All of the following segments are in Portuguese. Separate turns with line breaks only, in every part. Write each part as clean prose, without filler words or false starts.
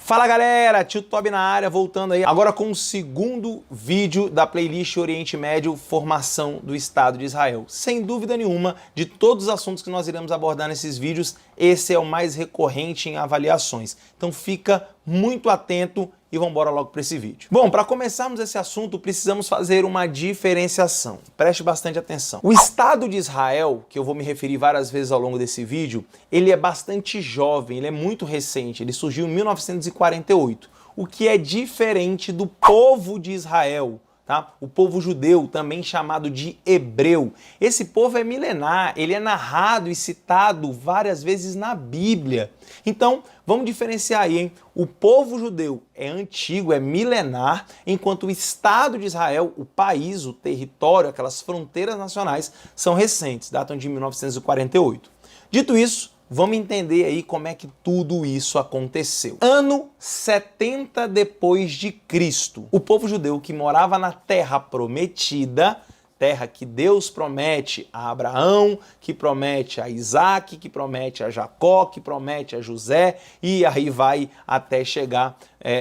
Fala galera, Tio Tobi na área, voltando aí agora com o segundo vídeo da playlist Oriente Médio, Formação do Estado de Israel. Sem dúvida nenhuma, de todos os assuntos que nós iremos abordar nesses vídeos, esse é o mais recorrente em avaliações. Então fica muito atento e vamos embora logo para esse vídeo. Bom, para começarmos esse assunto, precisamos fazer uma diferenciação. Preste bastante atenção. O Estado de Israel, que eu vou me referir várias vezes ao longo desse vídeo, ele é bastante jovem, ele é muito recente, ele surgiu em 1948, o que é diferente do povo de Israel, tá? O povo judeu, também chamado de hebreu. Esse povo é milenar, ele é narrado e citado várias vezes na Bíblia. Então, vamos diferenciar aí, hein? O povo judeu é antigo, é milenar, enquanto o Estado de Israel, o país, o território, aquelas fronteiras nacionais, são recentes, datam de 1948. Dito isso, vamos entender aí como é que tudo isso aconteceu. Ano 70 depois de Cristo, o povo judeu que morava na Terra Prometida, terra que Deus promete a Abraão, que promete a Isaac, que promete a Jacó, que promete a José, e aí vai até chegar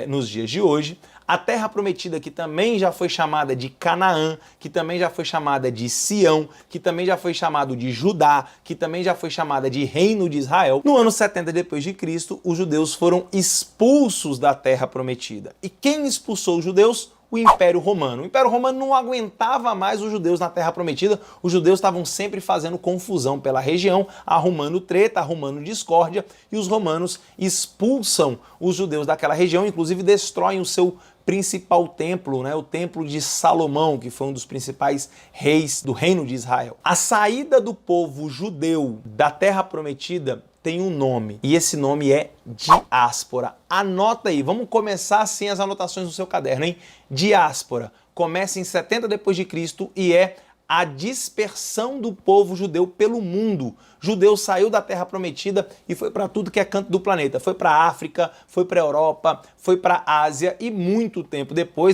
nos dias de hoje. A terra prometida, que também já foi chamada de Canaã, que também já foi chamada de Sião, que também já foi chamado de Judá, que também já foi chamada de Reino de Israel. No ano 70 depois de Cristo, os judeus foram expulsos da terra prometida. E quem expulsou os judeus? O Império Romano. O Império Romano não aguentava mais os judeus na Terra Prometida, os judeus estavam sempre fazendo confusão pela região, arrumando treta, arrumando discórdia, e os romanos expulsam os judeus daquela região, inclusive destroem o seu principal templo, né, o Templo de Salomão, que foi um dos principais reis do Reino de Israel. A saída do povo judeu da Terra Prometida tem um nome, e esse nome é diáspora. Anota aí, vamos começar assim as anotações no seu caderno, hein? Diáspora. Começa em 70 depois de Cristo e é a dispersão do povo judeu pelo mundo. Judeu saiu da Terra Prometida e foi para tudo que é canto do planeta. Foi para a África, foi para a Europa, foi para a Ásia e muito tempo depois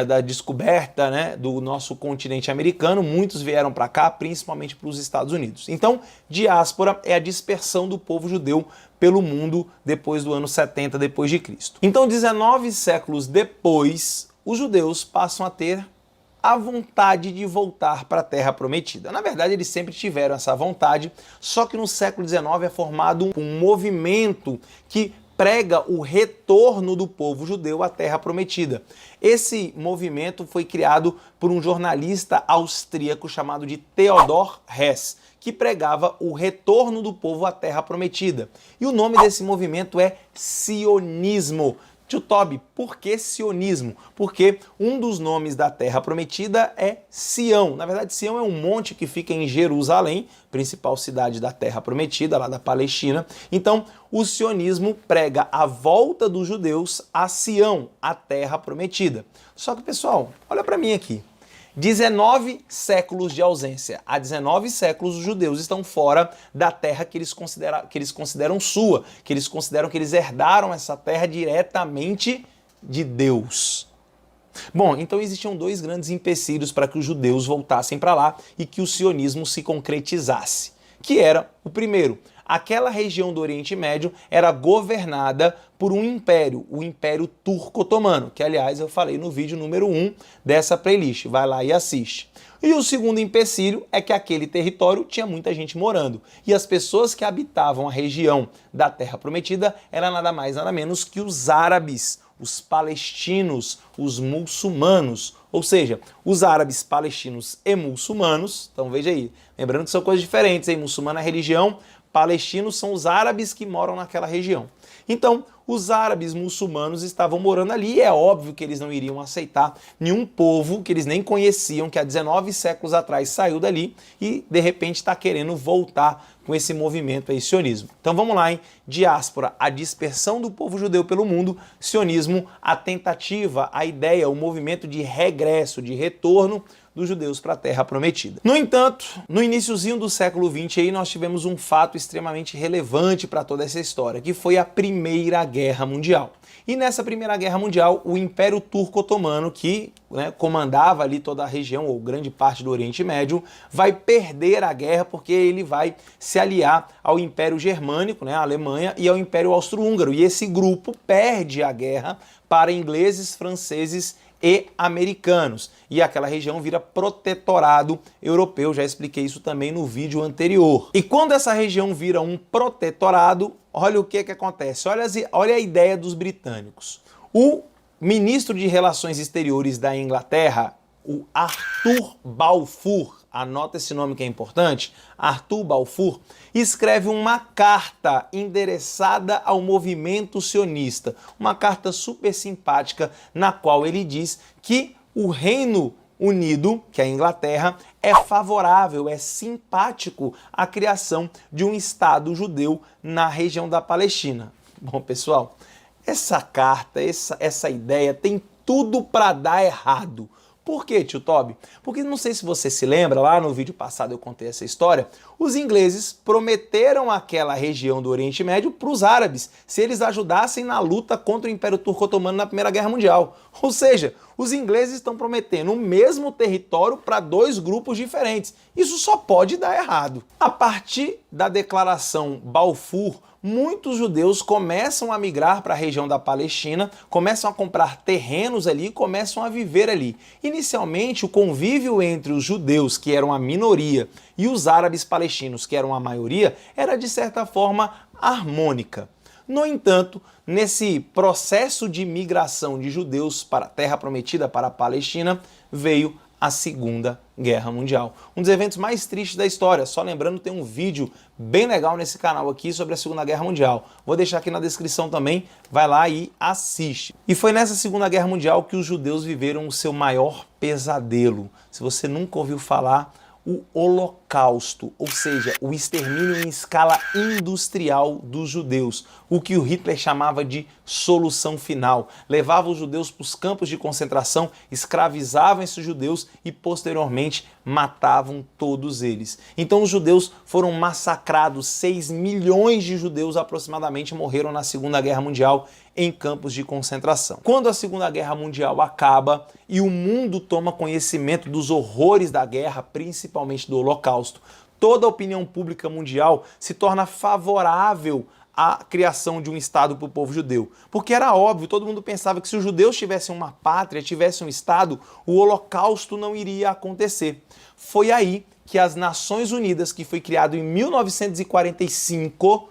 da descoberta, né, do nosso continente americano, muitos vieram para cá, principalmente para os Estados Unidos. Então, diáspora é a dispersão do povo judeu pelo mundo depois do ano 70 depois de Cristo. Então, 19 séculos depois, os judeus passam a ter a vontade de voltar para a Terra Prometida. Na verdade, eles sempre tiveram essa vontade, só que no século XIX é formado um movimento que prega o retorno do povo judeu à Terra Prometida. Esse movimento foi criado por um jornalista austríaco chamado de Theodor Hess, que pregava o retorno do povo à Terra Prometida. E o nome desse movimento é sionismo. Tio Tobi, por que sionismo? Porque um dos nomes da Terra Prometida é Sião. Na verdade, Sião é um monte que fica em Jerusalém, principal cidade da Terra Prometida, lá da Palestina. Então, o sionismo prega a volta dos judeus a Sião, a Terra Prometida. Só que, pessoal, olha para mim aqui. 19 séculos de ausência. Há 19 séculos os judeus estão fora da terra que eles consideram sua, que eles consideram que eles herdaram essa terra diretamente de Deus. Bom, então existiam dois grandes empecilhos para que os judeus voltassem para lá e que o sionismo se concretizasse, que era o primeiro. Aquela região do Oriente Médio era governada por um império, o Império Turco-Otomano, que aliás eu falei no vídeo número 1 dessa playlist, vai lá e assiste. E o segundo empecilho é que aquele território tinha muita gente morando, e as pessoas que habitavam a região da Terra Prometida eram nada mais nada menos que os árabes, os palestinos, os muçulmanos, ou seja, os árabes, palestinos e muçulmanos. Então veja aí, lembrando que são coisas diferentes, hein? Muçulmano é religião, palestinos são os árabes que moram naquela região. Então, os árabes muçulmanos estavam morando ali e é óbvio que eles não iriam aceitar nenhum povo que eles nem conheciam, que há 19 séculos atrás saiu dali e de repente está querendo voltar com esse movimento aí, sionismo. Então vamos lá, hein? Diáspora, a dispersão do povo judeu pelo mundo, sionismo, a tentativa, a ideia, o movimento de regresso, de retorno dos judeus para a Terra Prometida. No entanto, no iniciozinho do século XX aí nós tivemos um fato extremamente relevante para toda essa história, que foi a Primeira Guerra Guerra Mundial. E nessa Primeira Guerra Mundial, o Império Turco-Otomano, que comandava ali toda a região, ou grande parte do Oriente Médio, vai perder a guerra porque ele vai se aliar ao Império Germânico, a Alemanha, e ao Império Austro-Húngaro. E esse grupo perde a guerra para ingleses, franceses e americanos. E aquela região vira protetorado europeu, já expliquei isso também no vídeo anterior. E quando essa região vira um protetorado, olha o que acontece, olha a ideia dos britânicos. O ministro de Relações Exteriores da Inglaterra, o Arthur Balfour, anota esse nome que é importante, Arthur Balfour, escreve uma carta endereçada ao movimento sionista, uma carta super simpática, na qual ele diz que o Reino Unido, que é a Inglaterra, é favorável, é simpático à criação de um Estado judeu na região da Palestina. Bom, pessoal, essa carta, essa ideia tem tudo para dar errado. Por quê, tio Toby? Porque não sei se você se lembra, lá no vídeo passado eu contei essa história, os ingleses prometeram aquela região do Oriente Médio para os árabes, se eles ajudassem na luta contra o Império Turco-Otomano na Primeira Guerra Mundial. Ou seja, os ingleses estão prometendo o mesmo território para dois grupos diferentes. Isso só pode dar errado. A partir da declaração Balfour, muitos judeus começam a migrar para a região da Palestina, começam a comprar terrenos ali e começam a viver ali. Inicialmente, o convívio entre os judeus, que eram a minoria, e os árabes palestinos, que eram a maioria, era de certa forma harmônica. No entanto, nesse processo de migração de judeus para a Terra Prometida, para a Palestina, veio a Segunda Guerra Mundial. Um dos eventos mais tristes da história. Só lembrando, tem um vídeo bem legal nesse canal aqui sobre a Segunda Guerra Mundial. Vou deixar aqui na descrição também, vai lá e assiste. E foi nessa Segunda Guerra Mundial que os judeus viveram o seu maior pesadelo. Se você nunca ouviu falar, o Holocausto, ou seja, o extermínio em escala industrial dos judeus, o que o Hitler chamava de solução final. Levava os judeus para os campos de concentração, escravizavam esses judeus e posteriormente matavam todos eles. Então os judeus foram massacrados, 6 milhões de judeus aproximadamente morreram na Segunda Guerra Mundial em campos de concentração. Quando a Segunda Guerra Mundial acaba e o mundo toma conhecimento dos horrores da guerra, principalmente do Holocausto, toda a opinião pública mundial se torna favorável à criação de um Estado para o povo judeu. Porque era óbvio, todo mundo pensava que se os judeus tivessem uma pátria, tivessem um Estado, o Holocausto não iria acontecer. Foi aí que as Nações Unidas, que foi criado em 1945,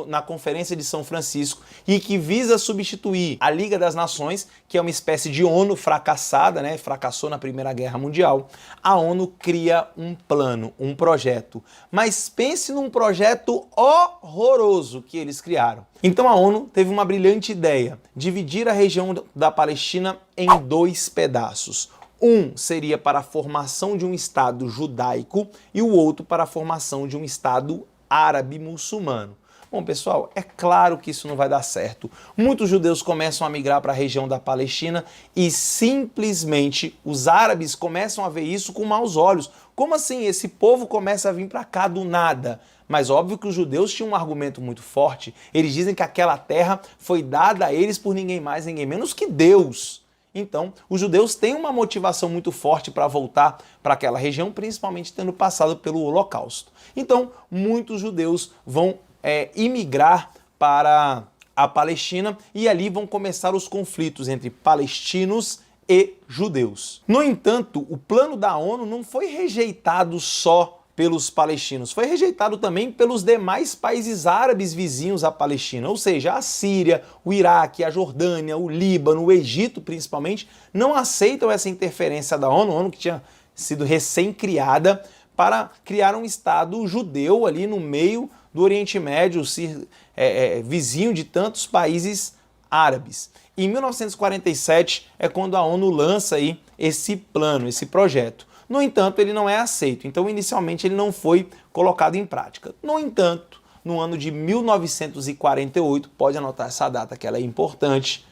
na Conferência de São Francisco, e que visa substituir a Liga das Nações, que é uma espécie de ONU fracassada, fracassou na Primeira Guerra Mundial, a ONU cria um plano, um projeto. Mas pense num projeto horroroso que eles criaram. Então a ONU teve uma brilhante ideia, dividir a região da Palestina em 2 pedaços. Um seria para a formação de um Estado judaico e o outro para a formação de um Estado árabe muçulmano. Bom, pessoal, é claro que isso não vai dar certo. Muitos judeus começam a migrar para a região da Palestina e simplesmente os árabes começam a ver isso com maus olhos. Como assim? Esse povo começa a vir para cá do nada. Mas óbvio que os judeus tinham um argumento muito forte. Eles dizem que aquela terra foi dada a eles por ninguém mais, ninguém menos que Deus. Então, os judeus têm uma motivação muito forte para voltar para aquela região, principalmente tendo passado pelo Holocausto. Então, muitos judeus vão imigrar para a Palestina e ali vão começar os conflitos entre palestinos e judeus. No entanto, o plano da ONU não foi rejeitado só pelos palestinos, foi rejeitado também pelos demais países árabes vizinhos à Palestina, ou seja, a Síria, o Iraque, a Jordânia, o Líbano, o Egito principalmente, não aceitam essa interferência da ONU, a ONU que tinha sido recém-criada para criar um Estado judeu ali no meio do Oriente Médio, vizinho de tantos países árabes. Em 1947 é quando a ONU lança aí esse plano, esse projeto. No entanto, ele não é aceito, então inicialmente ele não foi colocado em prática. No entanto, no ano de 1948, pode anotar essa data que ela é importante,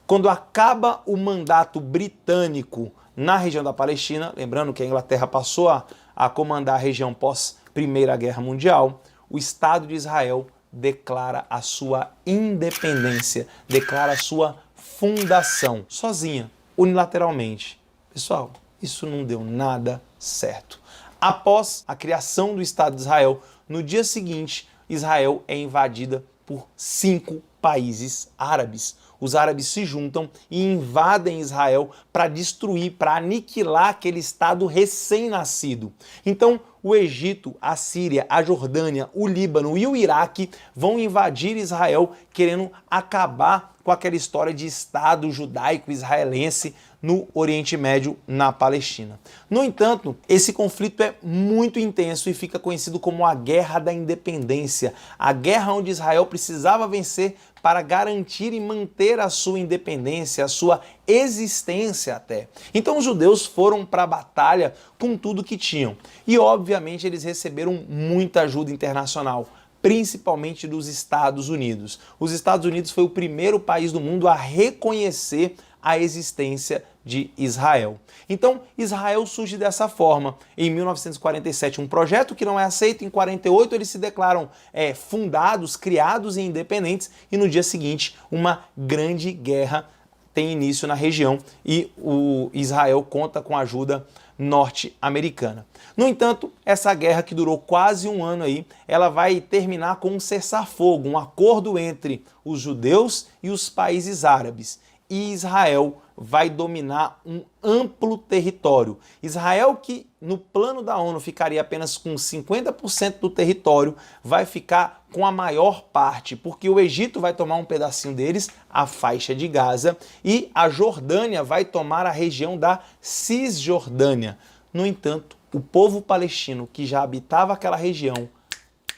quando acaba o mandato britânico na região da Palestina, lembrando que a Inglaterra passou a comandar a região pós Primeira Guerra Mundial, o Estado de Israel declara a sua independência, declara a sua fundação, sozinha, unilateralmente. Pessoal, isso não deu nada certo. Após a criação do Estado de Israel, no dia seguinte, Israel é invadida por 5 países árabes. Os árabes se juntam e invadem Israel para destruir, para aniquilar aquele Estado recém-nascido. Então, o Egito, a Síria, a Jordânia, o Líbano e o Iraque vão invadir Israel, querendo acabar com aquela história de Estado judaico-israelense no Oriente Médio, na Palestina. No entanto, esse conflito é muito intenso e fica conhecido como a Guerra da Independência, a guerra onde Israel precisava vencer para garantir e manter a sua independência, a sua existência até. Então os judeus foram para a batalha com tudo que tinham e obviamente eles receberam muita ajuda internacional, principalmente dos Estados Unidos. Os Estados Unidos foi o primeiro país do mundo a reconhecer a existência de Israel. Então, Israel surge dessa forma. Em 1947, um projeto que não é aceito. Em 48, eles se declaram fundados, criados e independentes. E no dia seguinte, uma grande guerra tem início na região e o Israel conta com a ajuda norte-americana. No entanto, essa guerra que durou quase um ano aí, ela vai terminar com um cessar-fogo, um acordo entre os judeus e os países árabes. E Israel vai dominar um amplo território. Israel, que no plano da ONU ficaria apenas com 50% do território, vai ficar com a maior parte, porque o Egito vai tomar um pedacinho deles, a faixa de Gaza, e a Jordânia vai tomar a região da Cisjordânia. No entanto, o povo palestino, que já habitava aquela região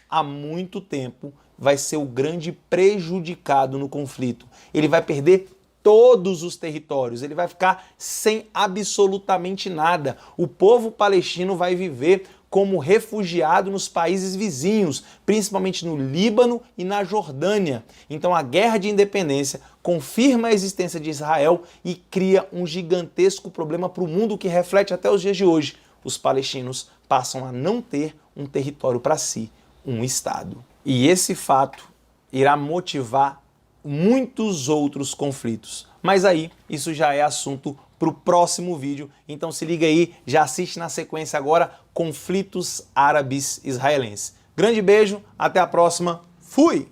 há muito tempo, vai ser o grande prejudicado no conflito. Ele vai perder todos os territórios, ele vai ficar sem absolutamente nada. O povo palestino vai viver como refugiado nos países vizinhos, principalmente no Líbano e na Jordânia. Então a guerra de independência confirma a existência de Israel e cria um gigantesco problema para o mundo que reflete até os dias de hoje. Os palestinos passam a não ter um território para si, um Estado. E esse fato irá motivar muitos outros conflitos. Mas aí, isso já é assunto para o próximo vídeo. Então se liga aí, já assiste na sequência agora, Conflitos Árabes Israelenses. Grande beijo, até a próxima, fui!